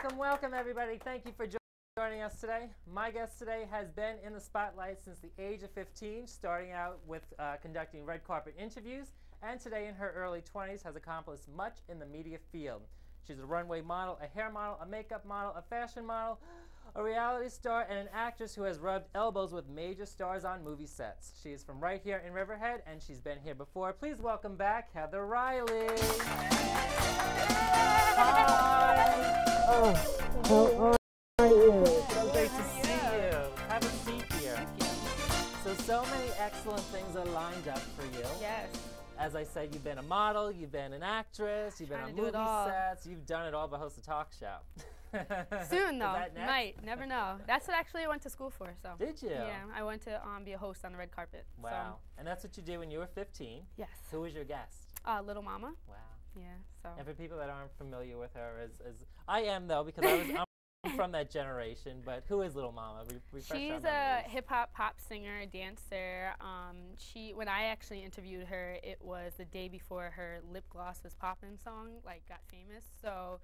Welcome, welcome everybody. Thank you for joining us today. My guest today has been in the spotlight since the age of 15, starting out with conducting red carpet interviews, and today in her early 20s has accomplished much in the media field. She's a runway model, a hair model, a makeup model, a fashion model, a reality star, and an actress who has rubbed elbows with major stars on movie sets. She is from right here in Riverhead, and she's been here before. Please welcome back Heather Riley. Hi. Oh, how are you? So great to see you. Have a seat here. So many excellent things are lined up for you. Yes. As I said, you've been a model, you've been an actress, you've been on movie sets, you've done it all but host a talk show. Soon though, might, never know. That's what actually I went to school for. So. Did you? Yeah, I went to be a host on the red carpet. Wow. So. And that's what you did when you were 15? Yes. Who was your guest? Little Mama. Wow. Yeah, so. And for people that aren't familiar with her, as I am though, because I'm from that generation, but who is Little Mama? She's a hip-hop pop singer, dancer. When I actually interviewed her, it was the day before her Lip Gloss Was Poppin' song got famous. So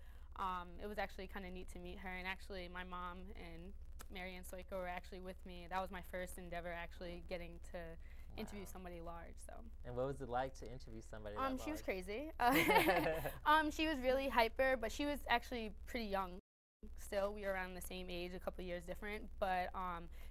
it was actually kind of neat to meet her. And actually my mom and Marianne Soiko were actually with me. That was my first endeavor actually getting to interview somebody large. So. And what was it like to interview somebody that large? She was crazy. She was really hyper, but she was actually pretty young. Still, we were around the same age, a couple years different, but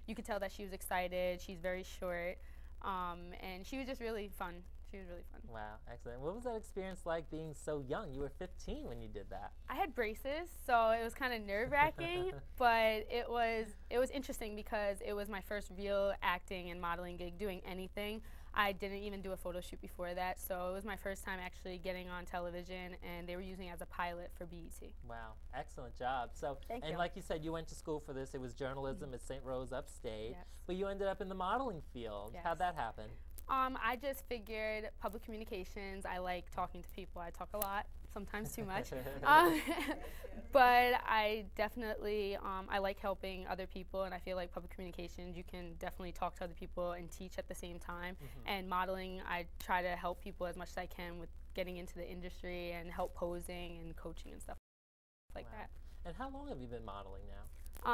you could tell that she was excited. She's very short, and she was just really fun. She was really fun. Wow, excellent. What was that experience like being so young? You were 15 when you did that. I had braces, so it was kind of nerve-wracking, but it was interesting because it was my first real acting and modeling gig, doing anything. I didn't even do a photo shoot before that, so it was my first time actually getting on television, and they were using it as a pilot for BET. Wow, excellent job. So, Thank you. Like you said, you went to school for this. It was journalism at St. Rose Upstate, but you ended up in the modeling field. How'd that happen? I just figured public communications. I like talking to people. I talk a lot, sometimes too much. But I definitely, I like helping other people, and I feel like public communications, you can definitely talk to other people and teach at the same time. And modeling, I try to help people as much as I can with getting into the industry and help posing and coaching and stuff like that. And how long have you been modeling now?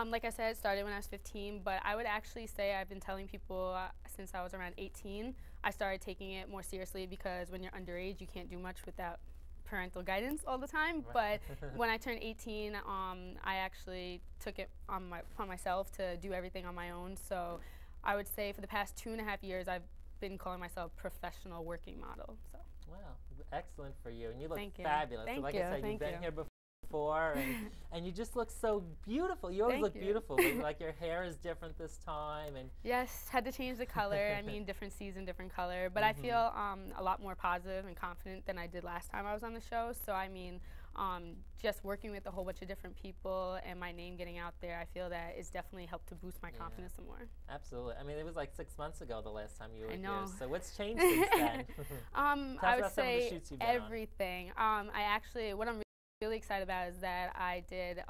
Like I said, it started when I was 15, but I would actually say I've been telling people since I was around 18. I started taking it more seriously because when you're underage, you can't do much without parental guidance all the time. But when I turned 18, I actually took it on myself to do everything on my own. So I would say for the past 2.5 years, I've been calling myself a professional working model. So. Wow, excellent for you. And you look Thank you. fabulous. Thank so like you. I said, Thank you've been you. here before, and you just look so beautiful. You always look beautiful. Like your hair is different this time, and yes, had to change the color. I mean, different season, different color. But I feel a lot more positive and confident than I did last time I was on the show. So I mean, just working with a whole bunch of different people and my name getting out there, I feel that it's definitely helped to boost my confidence some more. Absolutely. I mean, it was like 6 months ago the last time you were here. So what's changed since then? I would say everything. What I'm really excited about is that I did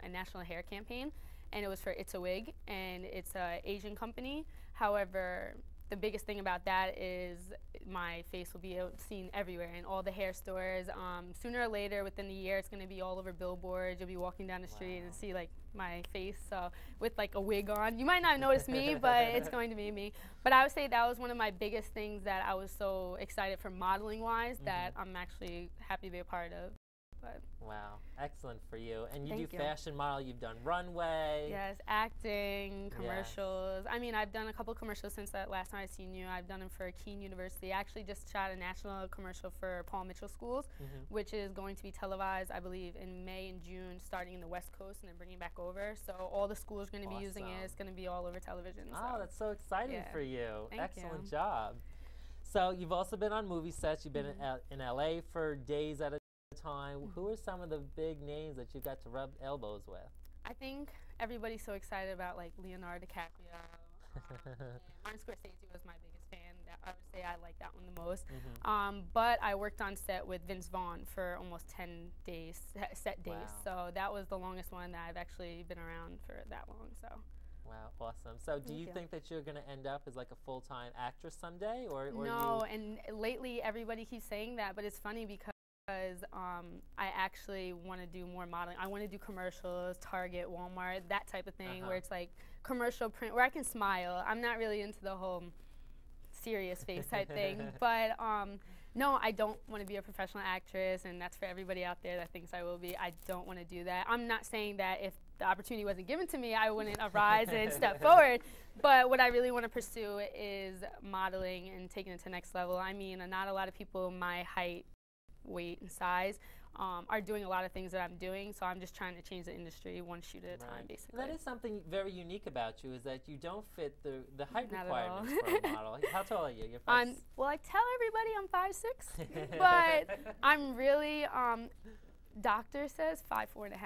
a national hair campaign, and it was for It's a Wig, and it's an Asian company. However, the biggest thing about that is my face will be seen everywhere in all the hair stores. Sooner or later, within the year, it's going to be all over billboards. You'll be walking down the street and see like my face with like a wig on. You might not notice me, but it's going to be me. But I would say that was one of my biggest things that I was so excited for modeling-wise that I'm actually happy to be a part of. Wow, excellent for you. And you do fashion model, you've done runway. Yes, acting, commercials. I mean, I've done a couple commercials since that last time I seen you. I've done them for Keene University. I actually just shot a national commercial for Paul Mitchell Schools, which is going to be televised, I believe, in May and June, starting in the West Coast and then bringing it back over. So all the schools are going to be using it. It's going to be all over television. Oh, that's so exciting for you. Excellent you. job. So you've also been on movie sets. You've been in LA for days at a time. Who are some of the big names that you got to rub elbows with? I think everybody's so excited about like Leonardo DiCaprio. Martin Scorsese was my biggest fan. I would say I like that one the most. But I worked on set with Vince Vaughn for almost 10 days, set days. So that was the longest one that I've actually been around for that long. So. Wow, awesome. So do you think that you're going to end up as like a full-time actress someday? Or no, and lately everybody keeps saying that, but it's funny because I actually want to do more modeling. I want to do commercials, Target, Walmart, that type of thing, where it's like commercial print, where I can smile. I'm not really into the whole serious face type thing, but no, I don't want to be a professional actress, and that's for everybody out there that thinks I will be. I don't want to do that. I'm not saying that if the opportunity wasn't given to me, I wouldn't arise and step forward, but what I really want to pursue is modeling and taking it to the next level. I mean, not a lot of people my height, weight, and size are doing a lot of things that I'm doing, so I'm just trying to change the industry one shoot at a time, basically. That is something very unique about you, is that you don't fit the height requirements for a model. How tall are you? You're 5'6". Well, I tell everybody I'm 5'6", but I'm really, doctor says 5'4.5".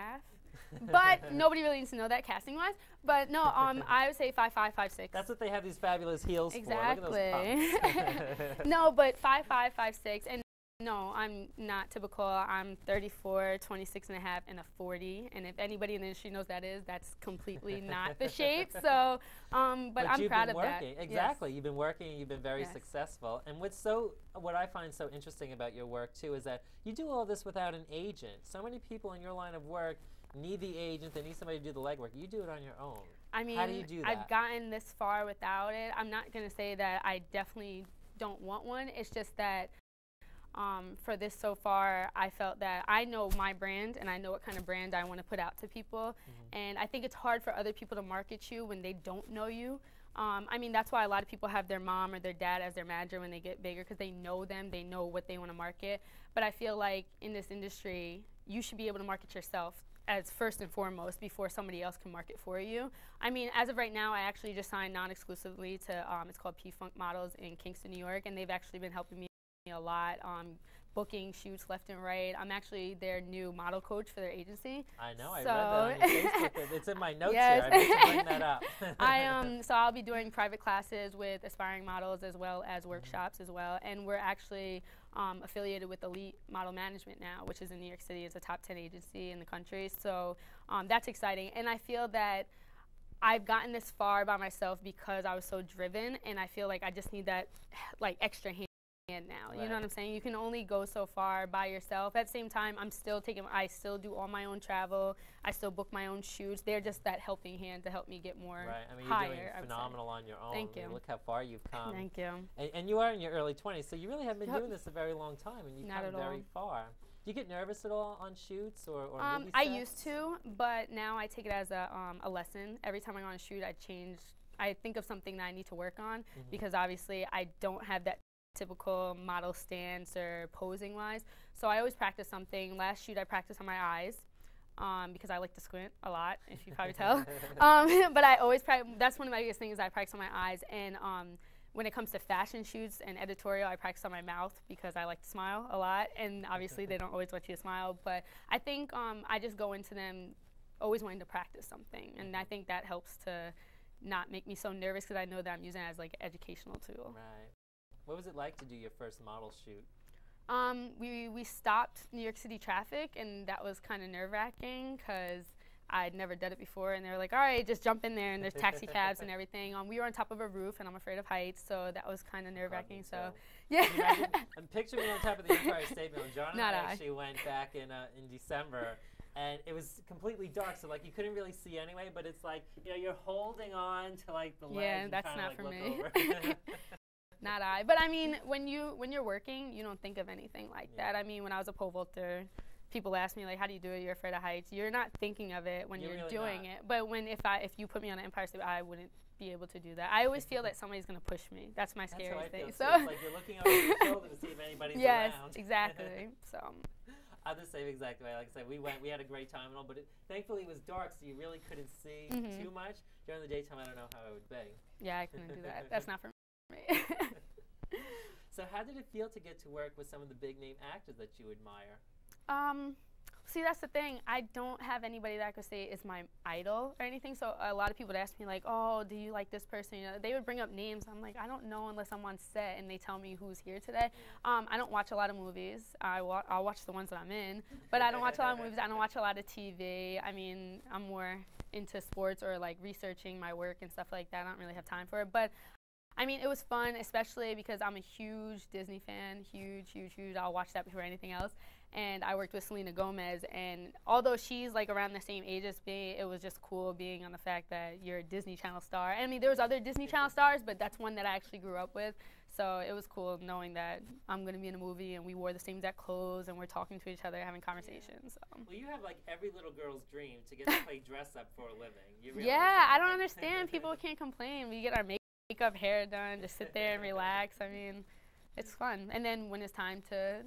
But nobody really needs to know that casting-wise. But no, I would say 5'5", 5'6". That's what they have these fabulous heels exactly. for. Look at those pumps. No, but 5'5", 5'6", and no, I'm not typical. I'm 34, 26 and a half, and a 40. And if anybody in the industry knows that's completely not the shape. So, but I'm proud of that. Exactly. Yes. You've been working, and you've been very successful. And what I find so interesting about your work, too, is that you do all this without an agent. So many people in your line of work need the agent. They need somebody to do the legwork. You do it on your own. I mean, how do you do that? I've gotten this far without it. I'm not going to say that I definitely don't want one. It's just that for this so far, I felt that I know my brand and I know what kind of brand I want to put out to people. And I think it's hard for other people to market you when they don't know you. I mean, that's why a lot of people have their mom or their dad as their manager when they get bigger, because they know them, they know what they want to market. But I feel like in this industry, you should be able to market yourself as first and foremost before somebody else can market for you. I mean, as of right now, I actually just signed non-exclusively to, it's called P-Funk Models in Kingston, New York, and they've actually been helping me a lot, booking shoots left and right. I'm actually their new model coach for their agency. I know, I read that on your Facebook. It's in my notes here. I need to bring that up. So I'll be doing private classes with aspiring models as well as workshops as well. And we're actually affiliated with Elite Model Management now, which is in New York City. It's a top 10 agency in the country. So that's exciting. And I feel that I've gotten this far by myself because I was so driven, and I feel like I just need that like extra hand now. You know what I'm saying? You can only go so far by yourself. At the same time, I still do all my own travel. I still book my own shoots. They're just that helping hand to help me get more I mean, higher. You're doing phenomenal on your own. Thank you. I mean, look how far you've come. Thank you. And you are in your early 20s, so you really haven't been doing this a very long time, and you've come very far. Do you get nervous at all on shoots or movie sets? I used to, but now I take it as a lesson. Every time I go on a shoot, I think of something that I need to work on, because obviously I don't have that typical model stance or posing wise, so I always practice something. Last shoot I practiced on my eyes because I like to squint a lot, if you probably tell. But I always that's one of my biggest things. I practice on my eyes, and when it comes to fashion shoots and editorial, I practice on my mouth because I like to smile a lot, and obviously they don't always want you to smile, but I think I just go into them always wanting to practice something, and I think that helps to not make me so nervous, because I know that I'm using it as like an educational tool. Right. What was it like to do your first model shoot? We stopped New York City traffic, and that was kind of nerve-wracking because I'd never done it before, and they were like, all right, just jump in there, and there's taxi cabs and everything. We were on top of a roof, and I'm afraid of heights, so that was kind of nerve-wracking. So, yeah. And picture me on top of the Empire State Building. John and I actually went back in December, and it was completely dark, so like you couldn't really see anyway, but it's like, you know, you're holding on to like the ledge. Yeah, and that's not like for look me. Over. Not I. But I mean, when you're working, you don't think of anything like that. I mean, when I was a pole vaulter, people ask me like, how do you do it? You're afraid of heights. You're not thinking of it when you're really doing it. But if you put me on an Empire State, I wouldn't be able to do that. I always feel that somebody's going to push me. That's my scariest thing. So it's like you're looking over your shoulder to see if anybody's around. Yes, exactly. So I'm the same exact way. Like I said, we had a great time and all, but thankfully it was dark, so you really couldn't see too much. During the daytime, I don't know how it would be. Yeah, I couldn't do that. That's not for me. So how did it feel to get to work with some of the big name actors that you admire? See, that's the thing. I don't have anybody that I could say is my idol or anything. So a lot of people would ask me like, oh, do you like this person? You know, they would bring up names. I'm like, I don't know unless I'm on set and they tell me who's here today. I don't watch a lot of movies. I'll watch the ones that I'm in, but I don't watch a lot of movies. I don't watch a lot of TV. I mean, I'm more into sports or like researching my work and stuff like that. I don't really have time for it, but I mean, it was fun, especially because I'm a huge Disney fan, huge. I'll watch that before anything else. and I worked with Selena Gomez, and although she's like around the same age as me, it was just cool being on the fact that you're a Disney Channel star. I mean, there was other Disney Channel stars, but that's one that I actually grew up with. So it was cool knowing that I'm going to be in a movie and we wore the same exact clothes and we're talking to each other, having conversations. So. Well, you have like every little girl's dream to get to play dress up for a living. You Yeah, I don't understand. People can't complain. We get our makeup, hair done, just sit there and relax. I mean, it's fun. And then when it's time to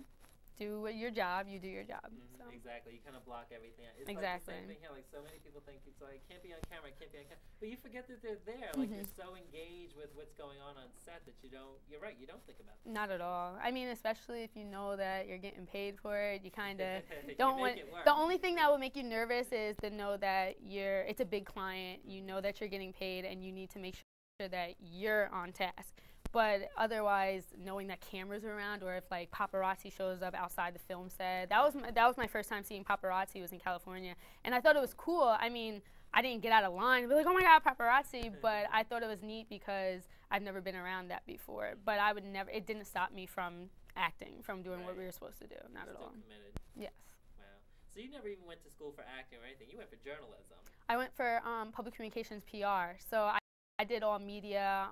do your job, you do your job. So. Exactly. You kind of block everything out. It's exactly. like the same thing here. Like, so many people think it's like, can't be on camera, can't be on camera. But you forget that they're there. Like, you're so engaged with what's going on set that you don't, you're right, you don't think about it. Not at all. I mean, especially if you know that you're getting paid for it, you kind of don't want, the only thing that would make you nervous is to know that it's a big client, you know that you're getting paid, and you need to make sure that you're on task. But otherwise, knowing that cameras are around, or if like paparazzi shows up outside the film set, that was my first time seeing paparazzi. Was in California, and I thought it was cool. I mean, I didn't get out of line and be like, oh my God, paparazzi, but I thought it was neat because I've never been around that before. But I would never. It didn't stop me from acting, from doing what we were supposed to do. Not at all. Committed. Yes. Wow. So you never even went to school for acting or anything. You went for journalism. I went for public communications PR. So I did all media.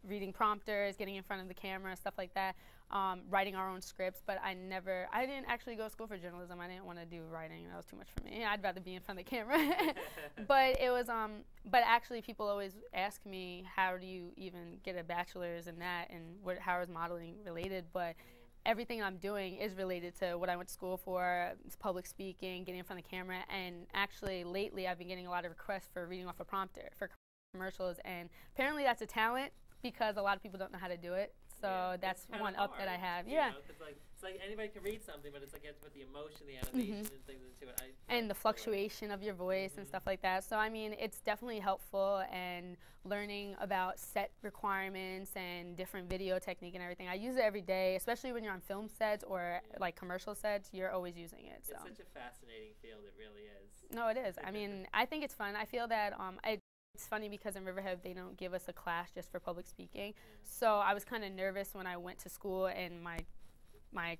Reading prompters, getting in front of the camera, stuff like that, writing our own scripts, but I didn't actually go to school for journalism. I didn't want to do writing. That was too much for me. I'd rather be in front of the camera. But it was, but actually people always ask me, how do you even get a bachelor's in that, and how is modeling related? But everything I'm doing is related to what I went to school for, public speaking, getting in front of the camera, and actually lately I've been getting a lot of requests for reading off a prompter for commercials, and apparently that's a talent, because a lot of people don't know how to do it. So that's one up that I have. Yeah. It's like anybody can read something, but it's like you have to put the emotion, the animation, and things into it. And the fluctuation of your voice and stuff like that. So I mean, it's definitely helpful, and learning about set requirements and different video technique and everything. I use it every day, especially when you're on film sets or like commercial sets. You're always using it. So. It's such a fascinating field. It really is. No, it is. I mean, I think it's fun. I feel that it's funny because in Riverhead they don't give us a class just for public speaking. So I was kind of nervous when I went to school, and my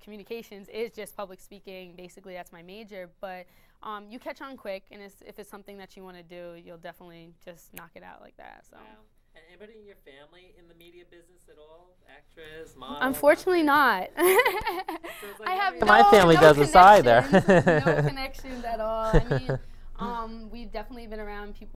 communications is just public speaking. Basically, that's my major. But you catch on quick, and if it's something that you want to do, you'll definitely just knock it out like that. So. Wow. And anybody in your family in the media business at all? Actress, model? Unfortunately not. So like I have my family doesn't either. No connections at all. I mean, we've definitely been around people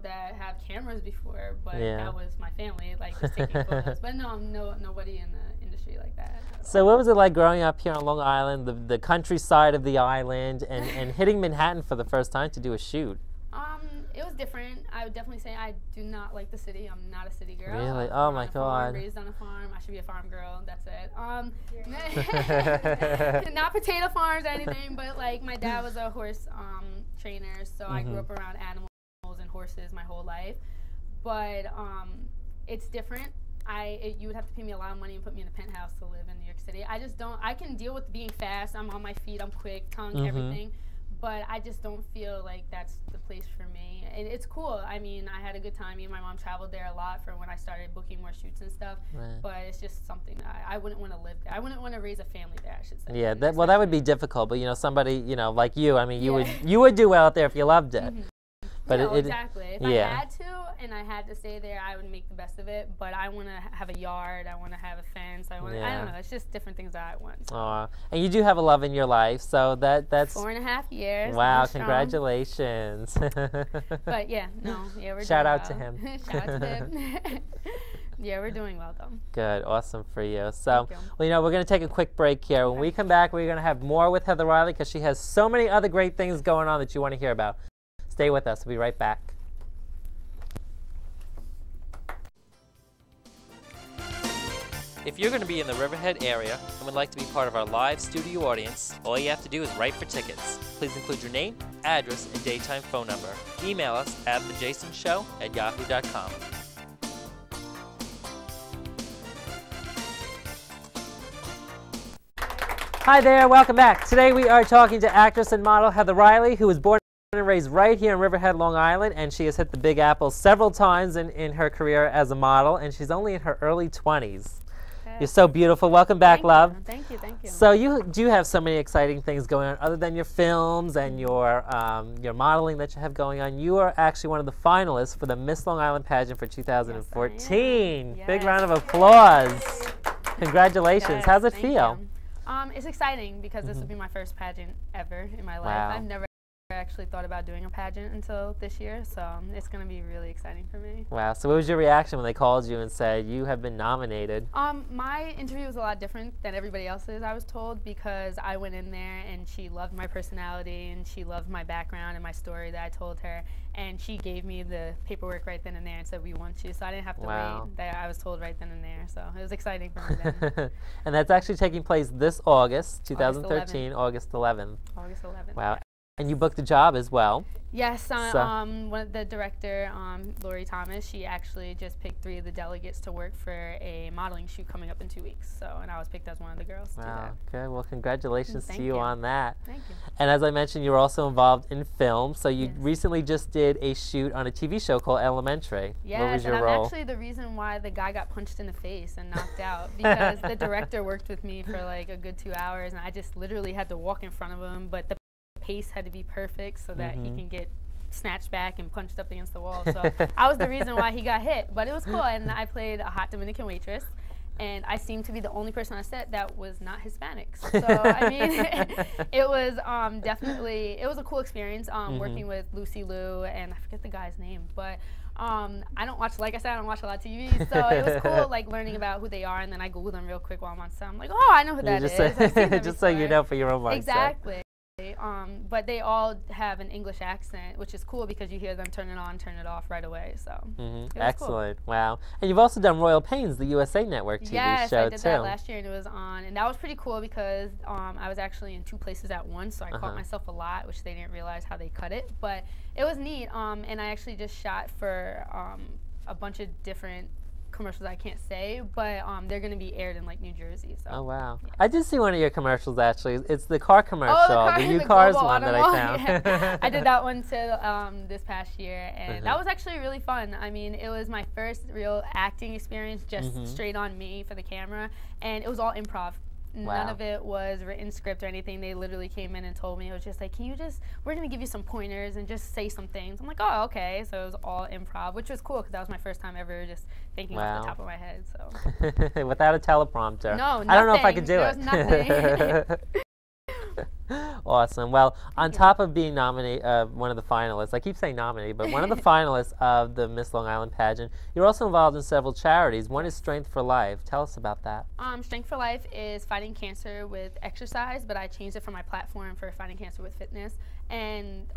that have cameras before, but that was my family, like just taking photos. But nobody in the industry like that. So what was it like growing up here on Long Island, the countryside of the island, and hitting Manhattan for the first time to do a shoot? It was different. I would definitely say I do not like the city. I'm not a city girl. Really? Oh my God. Raised on a farm. I should be a farm girl. That's it. Not potato farms or anything, but like my dad was a horse trainer, so I grew up around animals and horses my whole life. But it's different. You would have to pay me a lot of money and put me in a penthouse to live in New York City. I just don't. I can deal with being fast. I'm on my feet. I'm quick, tongue, everything. But I just don't feel like that's the place for me. And it's cool. I mean, I had a good time. Me and my mom traveled there a lot for when I started booking more shoots and stuff. Right. But it's just something that I wouldn't want to live there. I wouldn't want to raise a family there, I should say. Yeah, that would be difficult. But, you know, somebody, you know, like you, I mean, you would do well out there if you loved it. But no, exactly. If I had to and I had to stay there, I would make the best of it. But I want to have a yard. I want to have a fence. I don't know. It's just different things that I want. So. And you do have a love in your life, so that's 4.5 years. Wow! Congratulations. But yeah, we're shout doing out well. to him. Shout out to him. Yeah, we're doing well though. Good, awesome for you. So, well, you know, we're going to take a quick break here. When we come back, we're going to have more with Heather Riley because she has so many other great things going on that you want to hear about. Stay with us. We'll be right back. If you're going to be in the Riverhead area and would like to be part of our live studio audience, all you have to do is write for tickets. Please include your name, address, and daytime phone number. Email us at thejasonshow@yahoo.com. Hi there, welcome back. Today we are talking to actress and model Heather Riley, who was born and raised right here in Riverhead, Long Island, and she has hit the Big Apple several times in her career as a model, and she's only in her early 20s. You're so beautiful. Welcome back, love. Thank you, thank you. So you do have so many exciting things going on other than your films and your modeling that you have going on. You are actually one of the finalists for the Miss Long Island pageant for 2014. Yes, Big round of applause. Congratulations. Yes, how's it feel? It's exciting because this will be my first pageant ever in my life. Wow. I've never actually thought about doing a pageant until this year, so it's going to be really exciting for me. Wow. So what was your reaction when they called you and said you have been nominated? My interview was a lot different than everybody else's, I was told, because I went in there and she loved my personality and she loved my background and my story that I told her, and she gave me the paperwork right then and there and said, we want you. So I didn't have to wait. That I was told right then and there, so it was exciting for me then. And that's actually taking place this August, 2013, August 11th. August 11th. Wow. And you booked a job as well. Yes, the director, Lori Thomas, she actually just picked 3 of the delegates to work for a modeling shoot coming up in 2 weeks. So, and I was picked as one of the girls to do that. Okay, well, congratulations to you on that. Thank you. And as I mentioned, you're also involved in film. So you recently just did a shoot on a TV show called Elementary. Yes, what was your and role? I'm actually the reason why the guy got punched in the face and knocked out, because the director worked with me for like a good 2 hours, and I just literally had to walk in front of him, but the pace had to be perfect so that he can get snatched back and punched up against the wall. So I was the reason why he got hit, but it was cool. And I played a hot Dominican waitress, and I seemed to be the only person on set that was not Hispanic. So I mean, it was definitely, it was a cool experience working with Lucy Liu, and I forget the guy's name, but I don't watch, like I said, I don't watch a lot of TV, so it was cool, like, learning about who they are, and then I Google them real quick while I'm on set. I'm like, oh, I know who that is. I've seen them just so you know for your own mindset. Exactly. But they all have an English accent, which is cool because you hear them turn it on, turn it off right away. So excellent, cool. Wow! And you've also done Royal Pains, the USA Network TV show too. Yes, I did that last year, and it was on, and that was pretty cool because I was actually in 2 places at once, so I caught myself a lot, which they didn't realize how they cut it, but it was neat. And I actually just shot for a bunch of different commercials I can't say, but they're going to be aired in like New Jersey. So. Oh wow! Yeah. I did see one of your commercials actually. It's the car commercial, the U Cars one that I found. Yeah. I did that one too this past year, and that was actually really fun. I mean, it was my first real acting experience, just straight on me for the camera, and it was all improv. None of it was written script or anything. They literally came in and told me, it was just like, we're going to give you some pointers and just say some things. I'm like, oh, okay. So it was all improv, which was cool because that was my first time ever just thinking off the top of my head. So without a teleprompter. No, nothing. I don't know if I could do it. Nothing. Awesome. Well, on top of being nominated, one of the finalists, I keep saying nominated, but one of the finalists of the Miss Long Island pageant, you're also involved in several charities. One is Strength for Life. Tell us about that. Strength for Life is fighting cancer with exercise, but I changed it from my platform for fighting cancer with fitness. And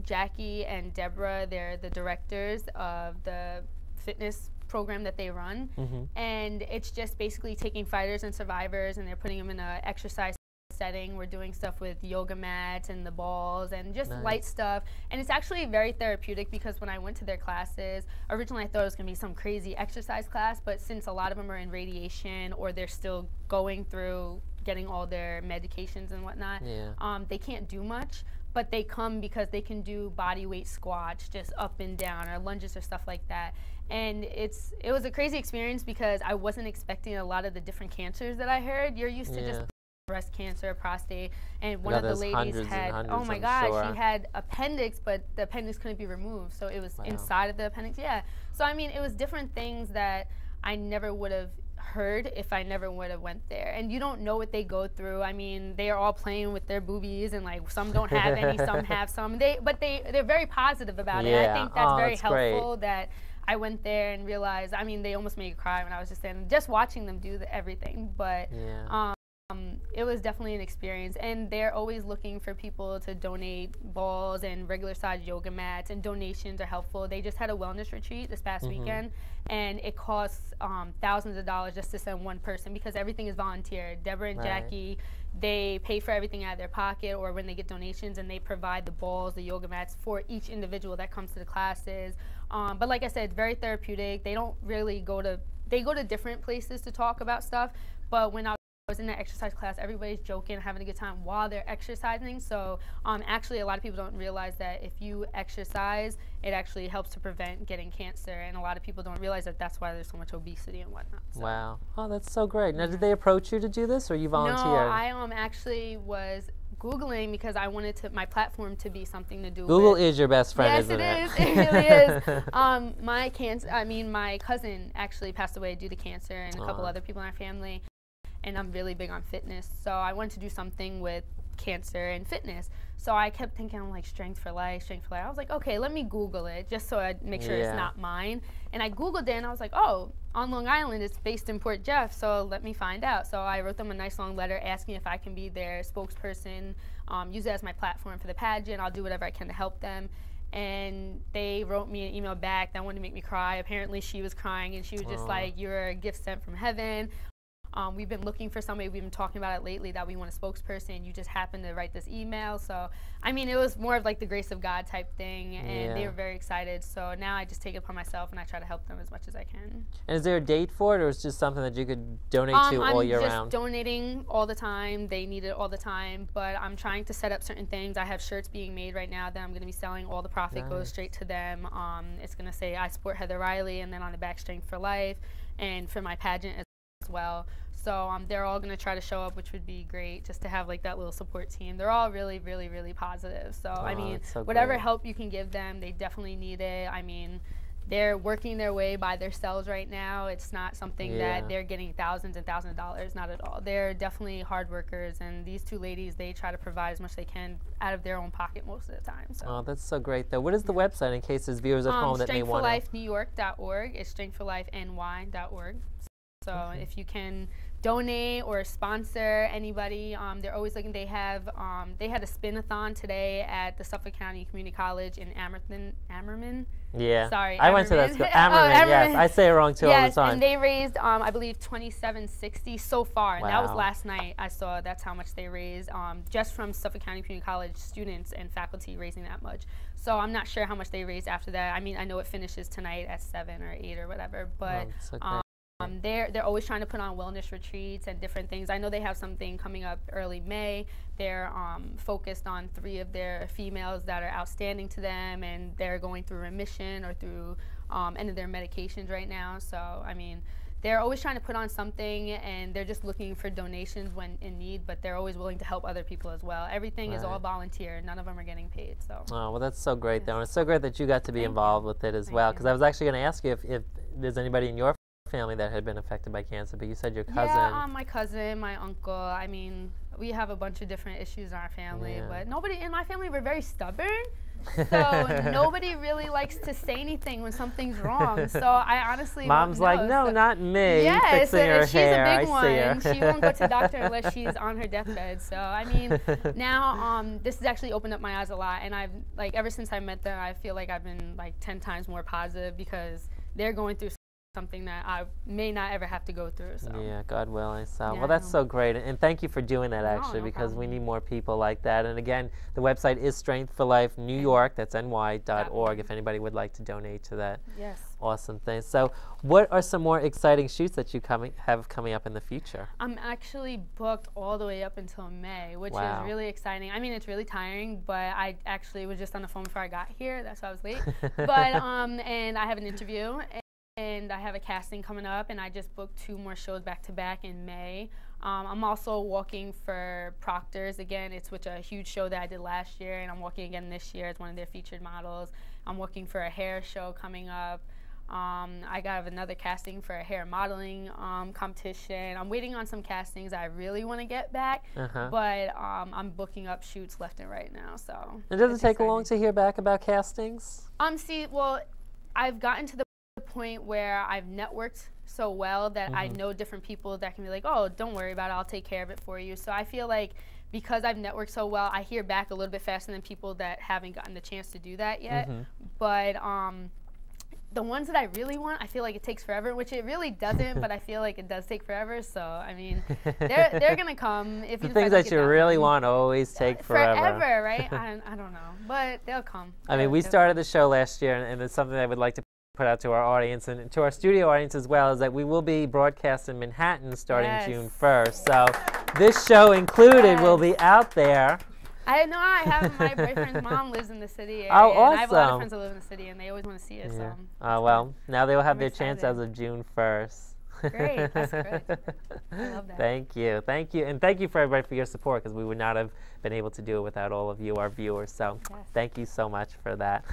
Jackie and Deborah, they're the directors of the fitness program that they run. And it's just basically taking fighters and survivors, and they're putting them in an exercise setting. We're doing stuff with yoga mats and the balls and just light stuff, and it's actually very therapeutic because when I went to their classes, originally I thought it was going to be some crazy exercise class, but since a lot of them are in radiation or they're still going through getting all their medications and whatnot, they can't do much, but they come because they can do body weight squats just up and down or lunges or stuff like that. And it was a crazy experience because I wasn't expecting a lot of the different cancers that I heard. You're used to just breast cancer, prostate, and one of the ladies had, oh my gosh, she had appendix, but the appendix couldn't be removed, so it was inside of the appendix. So I mean, it was different things that I never would have heard if I never would have went there. And you don't know what they go through. I mean, they are all playing with their boobies, and like some don't have any, some have some. But they're very positive about it. I think that's very helpful that I went there and realized. I mean, they almost made me cry when I was just standing, just watching them do everything. But it was definitely an experience, and they're always looking for people to donate balls and regular size yoga mats, and donations are helpful. They just had a wellness retreat this past weekend, and it costs thousands of dollars just to send one person because everything is volunteer. Deborah and Jackie, they pay for everything out of their pocket or when they get donations, and they provide the balls, the yoga mats for each individual that comes to the classes. But like I said, it's very therapeutic. They don't really they go to different places to talk about stuff, but when I was in that exercise class, everybody's joking, having a good time while they're exercising. So actually a lot of people don't realize that if you exercise, it actually helps to prevent getting cancer. And a lot of people don't realize that that's why there's so much obesity and whatnot. So. Wow. Oh, that's so great. Now, did they approach you to do this, or you volunteered? No, I actually was Googling because I wanted my platform to be something to do Google with. is your best friend, yes, isn't it? Yes, it is. It really is. My cousin actually passed away due to cancer, and a couple other people in our family. And I'm really big on fitness, so I wanted to do something with cancer and fitness. So I kept thinking, I'm like, strength for life, strength for life. I was like, okay, let me Google it just so I make sure it's not mine. And I Googled it, and I was like, oh, on Long Island, it's based in Port Jeff, so let me find out. So I wrote them a nice long letter asking if I can be their spokesperson, use it as my platform for the pageant. I'll do whatever I can to help them. And they wrote me an email back that wanted to make me cry. Apparently she was crying, and she was just like, you're a gift sent from heaven. We've been looking for somebody, we've been talking about it lately, that we want a spokesperson. You just happened to write this email. So, I mean, it was more of like the grace of God type thing, and they were very excited. So now I just take it upon myself, and I try to help them as much as I can. And is there a date for it, or is it just something that you could donate to all year round? I'm just donating all the time. They need it all the time, but I'm trying to set up certain things. I have shirts being made right now that I'm going to be selling. All the profit goes straight to them. It's going to say, I support Heather Riley, and then on the back, Strength for Life, and for my pageant as well. So they're all going to try to show up, which would be great, just to have like that little support team. They're all really, really, really positive. So I mean, whatever help you can give them, they definitely need it. I mean, they're working their way by themselves right now. It's not something that they're getting thousands and thousands of dollars, not at all. They're definitely hard workers, and these two ladies, they try to provide as much as they can out of their own pocket most of the time. So. Oh, that's so great, though. What is the website in case there's viewers at home that may want to? StrengthForLifeNewYork.org. It's StrengthForLifeNY.org. So if you can donate or sponsor anybody, they're always looking. They had a Spinathon today at the Suffolk County Community College in Ammerman. Yeah. Sorry. I went to that school. Ammerman, yes. I say it wrong too all the time. And they raised, I believe, $27.60 so far. And that was last night. I saw that's how much they raised, just from Suffolk County Community College students and faculty raising that much. So I'm not sure how much they raised after that. I mean, I know it finishes tonight at 7 or 8 or whatever, but. They're always trying to put on wellness retreats and different things. I know they have something coming up early May. They're focused on 3 of their females that are outstanding to them, and they're going through remission or through end of their medications right now. So, I mean, they're always trying to put on something, and they're just looking for donations when in need, but they're always willing to help other people as well. Everything is all volunteer. None of them are getting paid. So. Oh, well, that's so great, though. And it's so great that you got to be involved with it as well, because I was actually going to ask you if there's anybody in your family that had been affected by cancer, but you said your cousin. Yeah, my cousin, my uncle. I mean, we have a bunch of different issues in our family, but nobody in my family, we're very stubborn. So nobody really likes to say anything when something's wrong. So I honestly Mom's don't know. like, no, not me. Yes, fixing her she's hair. a big one. Her. She won't go to the doctor unless she's on her deathbed. So I mean, now this has actually opened up my eyes a lot, and I've ever since I met them, I feel like I've been like 10 times more positive because they're going through something that I may not ever have to go through. So. Yeah, God willing. So, well, that's so great. And thank you for doing that, actually, no because problem. we need more people like that. And again, the website is Strength for Life New York, that's ny.org, if anybody would like to donate to that. Yes. Awesome thing. So, what are some more exciting shoots that you have coming up in the future? I'm actually booked all the way up until May, which is really exciting. I mean, it's really tiring, but I actually was just on the phone before I got here. That's why I was late. But, and I have an interview. And I have a casting coming up, and I just booked 2 more shows back-to-back in May. I'm also walking for Proctor's again. It's a huge show that I did last year, and I'm walking again this year as one of their featured models. I'm working for a hair show coming up. I got another casting for a hair modeling competition. I'm waiting on some castings I really want to get back, but I'm booking up shoots left and right now. So. And does it take long to hear back about castings? Well, I've gotten to the point where I've networked so well that I know different people that can be like, oh, don't worry about it, I'll take care of it for you. So I feel like because I've networked so well, I hear back a little bit faster than people that haven't gotten the chance to do that yet. But the ones that I really want, I feel like it takes forever, which it really doesn't, but I feel like it does take forever. So, I mean, they're going to come. If the things that you really want always take forever. Forever, right? I don't know, but they'll come. I mean, we started the show last year, and it's something I would like to put out to our audience and to our studio audience as well is that we will be broadcast in Manhattan starting June 1st. So this show included will be out there. I know. I have my boyfriend's mom lives in the city area. Oh, awesome. And I have a lot of friends that live in the city, and they always want to see us. Yeah. So well, now they will have their chance as of June 1st. Great. That's great. I love that. Thank you. Thank you. And thank you for everybody for your support, because we would not have been able to do it without all of you, our viewers. So thank you so much for that.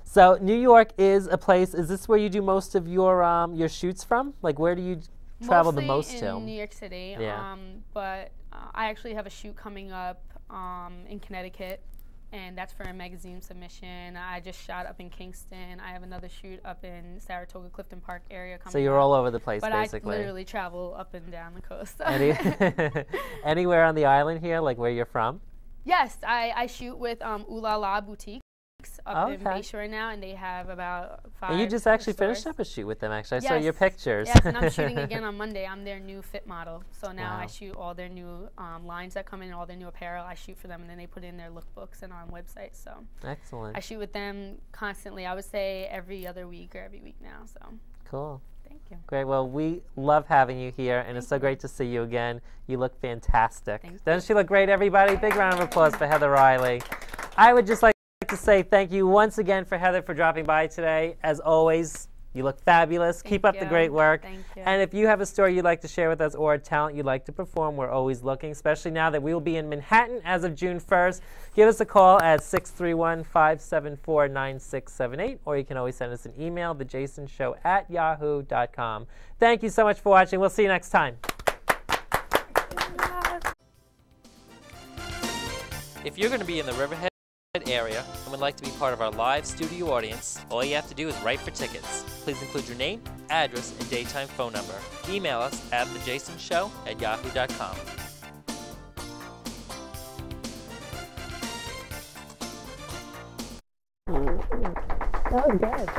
So New York is a place, is this where you do most of your shoots from? Like, where do you travel the most to? Mostly in New York City. Yeah. But I actually have a shoot coming up in Connecticut, and that's for a magazine submission. I just shot up in Kingston. I have another shoot up in Saratoga, Clifton Park area coming up. So you're all over the place, basically. But I literally travel up and down the coast. Anywhere on the island here, like where you're from? Yes, I shoot with Ooh La La Boutique up in Bayshore now, and they have about 5 And you just actually stores. finished up a shoot with them, actually. I saw your pictures. Yes, and I'm shooting again on Monday. I'm their new fit model. So now I shoot all their new lines that come in, all their new apparel. I shoot for them, and then they put in their lookbooks and on websites. So excellent. I shoot with them constantly. I would say every other week or every week now. So cool. Thank you. Great. Well, we love having you here, and it's so great to see you again. You look fantastic. Doesn't she look great, everybody? Big round of applause for Heather Riley. I would just like to say thank you once again for Heather for dropping by today. As always, you look fabulous. Keep up the great work. Thank you. And if you have a story you'd like to share with us or a talent you'd like to perform, we're always looking, especially now that we will be in Manhattan as of June 1st. Give us a call at 631-574-9678, or you can always send us an email, thejasonshow@yahoo.com. Thank you so much for watching. We'll see you next time. If you're going to be in the Riverhead area and would like to be part of our live studio audience, all you have to do is write for tickets. Please include your name, address, and daytime phone number. Email us at thejasonshow@yahoo.com. That was good.